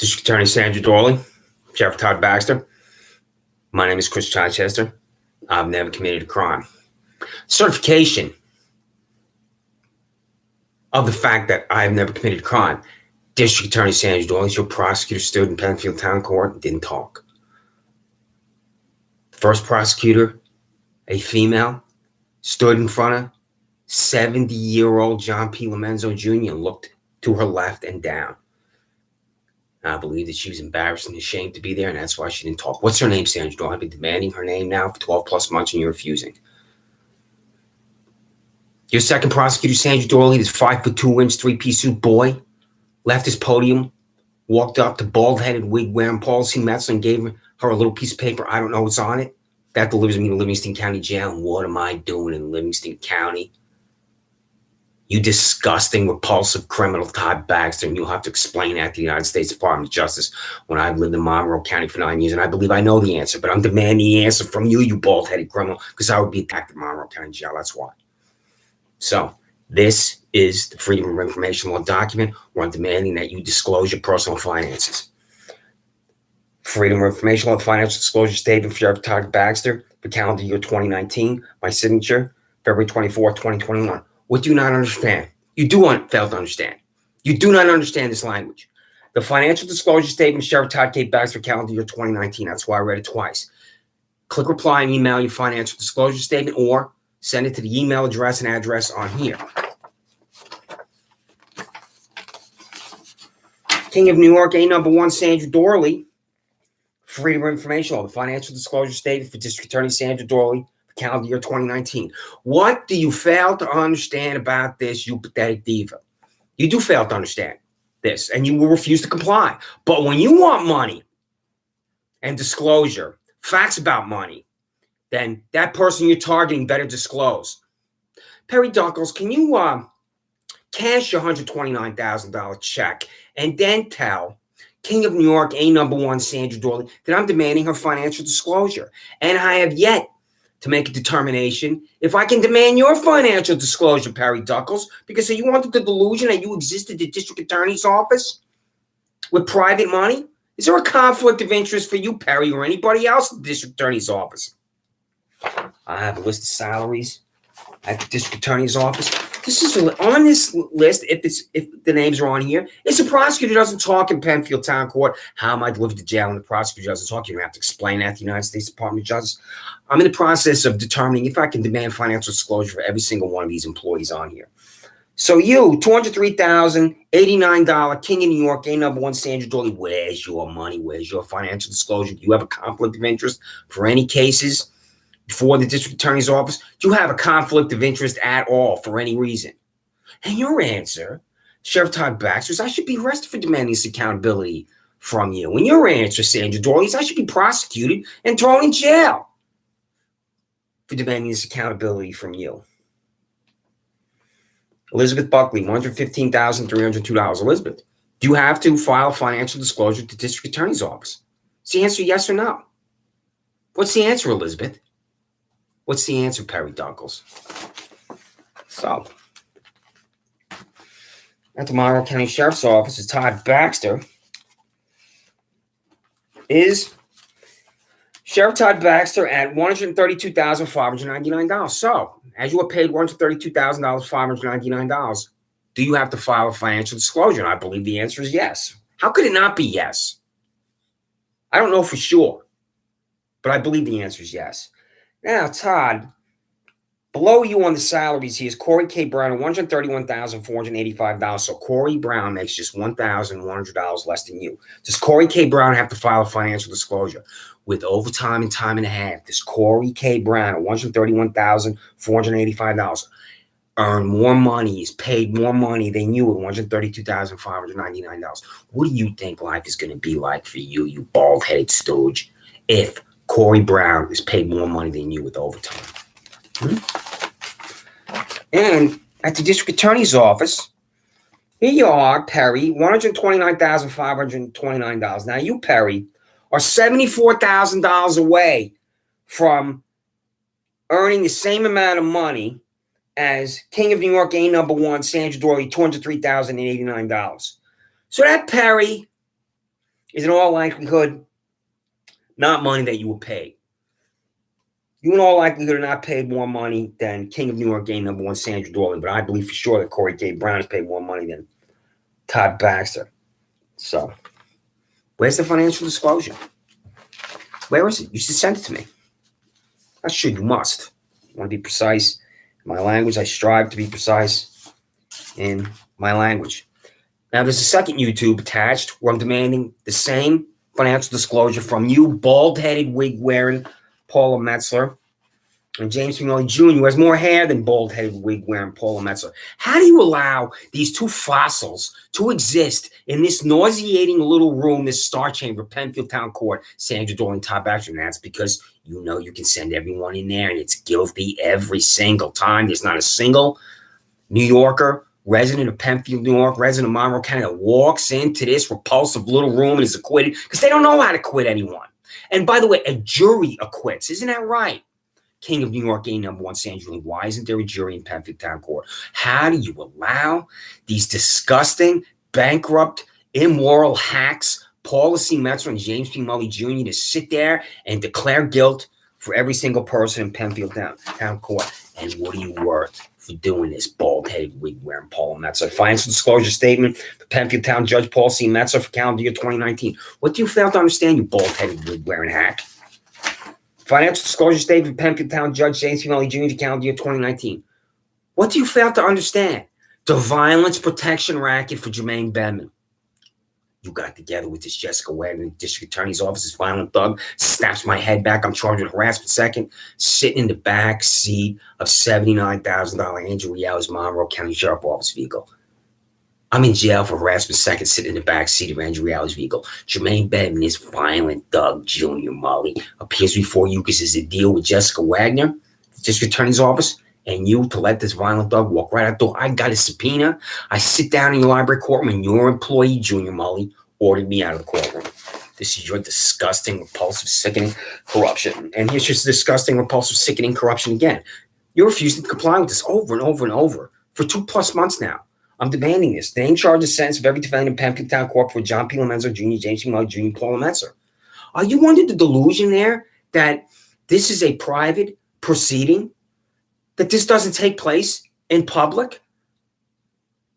District Attorney Sandra Doorley, Sheriff Todd Baxter. My name is Chris Chichester. I've never committed a crime. Certification of the fact that I've never committed a crime. District Attorney Sandra Doorley, your prosecutor, stood in Penfield Town Court and didn't talk. First prosecutor, a female, stood in front of 70-year-old John P. Lomenzo Jr. and looked to her left and down. I believe that she was embarrassed and ashamed to be there, and that's why she didn't talk. What's her name, Sandra Doorley? I've been demanding her name now for 12 plus months, and you're refusing. Your second prosecutor, Sandra Doorley, this 5'2" three-piece suit boy, left his podium, walked up to bald-headed, wig-wearing Paul C. Metzler and gave her a little piece of paper. I don't know what's on it. That delivers me to Livingston County Jail. And what am I doing in Livingston County? You disgusting, repulsive criminal, Todd Baxter, and you'll have to explain that to the United States Department of Justice when I've lived in Monroe County for 9 years, and I believe I know the answer, but I'm demanding the answer from you, you bald-headed criminal, because I would be attacked at Monroe County Jail. That's why. So this is the Freedom of Information Law document where I'm demanding that you disclose your personal finances. Freedom of Information Law Financial Disclosure Statement for Sheriff Todd Baxter for calendar year 2019. My signature, February 24, 2021. What do you not understand? You do fail to understand. You do not understand this language. The financial disclosure statement, Sheriff Todd K. Baxter, calendar year 2019. That's why I read it twice. Click reply and email your financial disclosure statement or send it to the email address and address on here. King of New York, A1, Sandra Doorley. Freedom of Information Law, the financial disclosure statement for District Attorney Sandra Doorley. Calendar year 2019. What do you fail to understand about this, you pathetic diva? You do fail to understand this, and you will refuse to comply. But when you want money and disclosure, facts about money, then that person you're targeting better disclose. Perry Duckles, can you cash your $129,000 check and then tell King of New York, A1, Sandra Doorley, that I'm demanding her financial disclosure, and I have yet to make a determination if I can demand your financial disclosure, Perry Duckles, because you wanted the delusion that you existed at the district attorney's office with private money? Is there a conflict of interest for you, Perry, or anybody else at the district attorney's office? I have a list of salaries at the district attorney's office. This is on this list. If the names are on here, it's a prosecutor doesn't talk in Penfield Town Court. How am I delivered to jail and the prosecutor doesn't talk? You don't have to explain that to the United States Department of Justice. I'm in the process of determining if I can demand financial disclosure for every single one of these employees on here. So you, $203,089, King of New York, A1, Sandra Doorley, where's your money? Where's your financial disclosure? Do you have a conflict of interest for any cases before the district attorney's office? Do you have a conflict of interest at all for any reason? And your answer, Sheriff Todd Baxter, is I should be arrested for demanding this accountability from you. And your answer, Sandra Doorley, is I should be prosecuted and thrown in jail for demanding this accountability from you. Elizabeth Buckley, $115,302. Elizabeth, do you have to file financial disclosure to the district attorney's office? Is the answer yes or no? What's the answer, Elizabeth? What's the answer, Perry Duckles? So, at the Monroe County Sheriff's Office, is Todd Baxter. Is Sheriff Todd Baxter at $132,599. So, as you are paid $132,599, do you have to file a financial disclosure? And I believe the answer is yes. How could it not be yes? I don't know for sure, but I believe the answer is yes. Now, Todd, below you on the salaries, he is Corey K. Brown at $131,485. So Corey Brown makes just $1,100 less than you. Does Corey K. Brown have to file a financial disclosure? With overtime and time and a half, does Corey K. Brown at $131,485 earn more money, is paid more money than you at $132,599? What do you think life is going to be like for you, you bald-headed stooge, if Corey Brown is paid more money than you with overtime? And at the district attorney's office, here you are, Perry, $129,529. Now you, Perry, are $74,000 away from earning the same amount of money as King of New York, A1, Sandra Doorley, $203,089. So that, Perry, is in all likelihood not money that you were paid. You in all likelihood are not paid more money than King of New York game number one, Sandra Doorley, but I believe for sure that Corey K. Brown is paid more money than Todd Baxter. So, where's the financial disclosure? Where is it? You should send it to me. Not should, you must. I want to be precise in my language. I strive to be precise in my language. Now, there's a second YouTube attached where I'm demanding the same financial disclosure from you, bald-headed, wig-wearing Paula Metzler, and James McNally Jr., who has more hair than bald-headed, wig-wearing Paula Metzler. How do you allow these two fossils to exist in this nauseating little room, this star chamber, Penfield Town Court, Sandra Doorley and Todd Baxter? And that's because you know you can send everyone in there, and it's guilty every single time. There's not a single New Yorker, resident of Penfield, New York, resident of Monroe County, that walks into this repulsive little room and is acquitted because they don't know how to acquit anyone. And by the way, a jury acquits. Isn't that right? King of New York game number one, Sandra. Why isn't there a jury in Penfield Town Court? How do you allow these disgusting, bankrupt, immoral hacks, Paula C. Metzler and James P. Mully Jr., to sit there and declare guilt for every single person in Penfield Town Court? And what are you worth for doing this, bald-headed, wig-wearing Paula Metzler? Financial disclosure statement for Penfield Town Judge Paul C. Metzler for calendar year 2019. What do you fail to understand, you bald-headed, wig-wearing hack? Financial disclosure statement for Penfield Town Judge James P. Mully Jr. for calendar year 2019. What do you fail to understand? The violence protection racket for Jermaine Bedman. You got together with this Jessica Wagner, district attorney's office, this violent thug, snaps my head back. I'm charged with harassment second, sitting in the back seat of $79,000 Andrew Reale's Monroe County Sheriff Office vehicle. I'm in jail for harassment second, sitting in the back seat of Andrew Reale's vehicle. Jermaine Bedman, this violent thug, Junior Mully, appears before you because there's a deal with Jessica Wagner, the district attorney's office, and you to let this violent dog walk right out the door. I got a subpoena. I sit down in your library courtroom, and your employee, Junior Mully, ordered me out of the courtroom. This is your disgusting, repulsive, sickening corruption. And here's just disgusting, repulsive, sickening corruption again. You refuse to comply with this over and over and over for 2+ months now. I'm demanding this. Name, charge, and sentence of every defendant in Penfield Town Court for John P. Lomenzo Jr., James P. Mully Jr., Paula Metzler. Are you under the delusion there that this is a private proceeding? That this doesn't take place in public?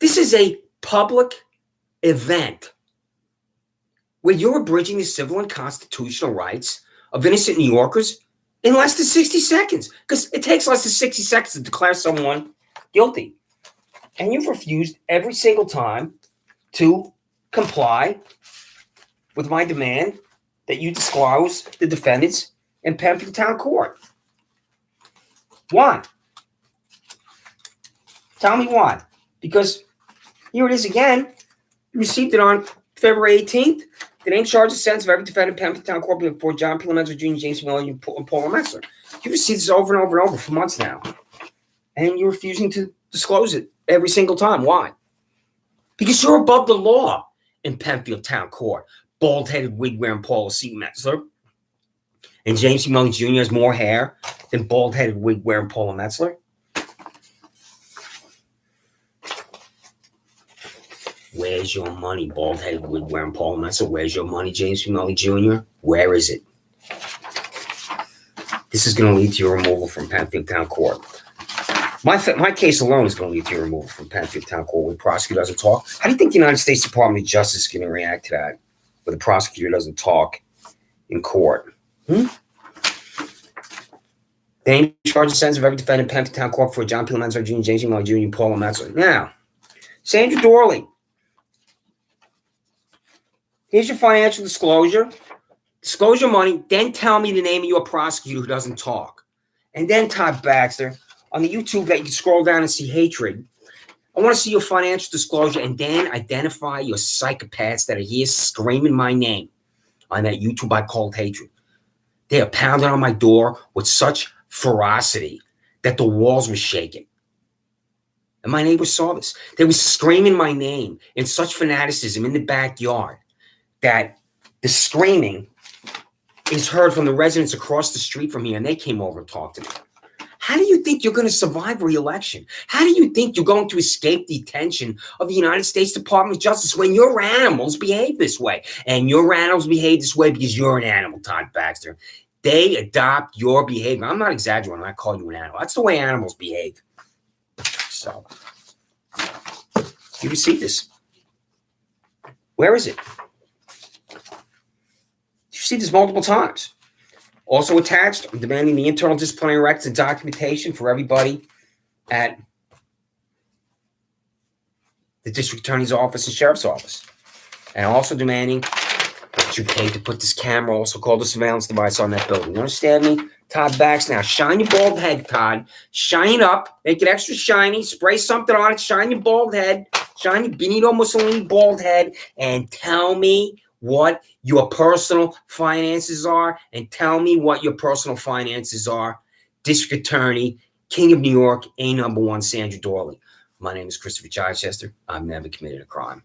This is a public event where you're abridging the civil and constitutional rights of innocent New Yorkers in less than 60 seconds. Because it takes less than 60 seconds to declare someone guilty. And you've refused every single time to comply with my demand that you disclose the defendants in Penfield Town Court. Why? Tell me why. Because here it is again. You received it on February 18th. The name, charge, and sentence of every defendant in Penfield Town Court before John P. Lomenzo Jr., James P. Mully, and Paula Metzler. You received this over and over and over for months now. And you're refusing to disclose it every single time. Why? Because you're above the law in Penfield Town Court. Bald-headed, wig-wearing Paula C. Metzler. And James P. Mully Jr. has more hair than bald-headed, wig-wearing Paula Metzler. Where's your money, bald-headed, wig-wearing Paula Metzler? Where's your money, James P. Mully Jr.? Where is it? This is going to lead to your removal from Penfield Town Court. My case alone is going to lead to your removal from Penfield Town Court when the prosecutor doesn't talk. How do you think the United States Department of Justice is going to react to that when the prosecutor doesn't talk in court? The name, charge, and sentence of every defendant in Penfield Town Court for John P. Lomenzo Jr., James P. Mully Jr., and Paula Metzler. Now, Sandra Doorley. Here's your financial disclosure. Disclose your money, then tell me the name of your prosecutor who doesn't talk. And then Todd Baxter, on the YouTube that you can scroll down and see hatred, I want to see your financial disclosure and then identify your psychopaths that are here screaming my name on that YouTube I called hatred. They are pounding on my door with such ferocity that the walls were shaking. And my neighbors saw this. They were screaming my name in such fanaticism in the backyard that the screaming is heard from the residents across the street from here, and they came over and talked to me. How do you think you're going to survive re-election? How do you think you're going to escape the attention of the United States Department of Justice when your animals behave this way? And your animals behave this way because you're an animal, Todd Baxter. They adopt your behavior. I'm not exaggerating when I call you an animal. That's the way animals behave. So, you received this. Where is it? You see this multiple times. Also attached, I'm demanding the internal disciplinary records and documentation for everybody at the district attorney's office and sheriff's office. And also demanding that you pay to put this camera, also called a surveillance device, on that building. You understand me? Todd Baxter. Now, shine your bald head, Todd. Shine it up. Make it extra shiny. Spray something on it. Shine your bald head. Shine your Benito Mussolini bald head. And tell me what your personal finances are. And tell me what your personal finances are. District Attorney, King of New York, A#1, Sandra Doorley. My name is Christopher Chichester. I've never committed a crime.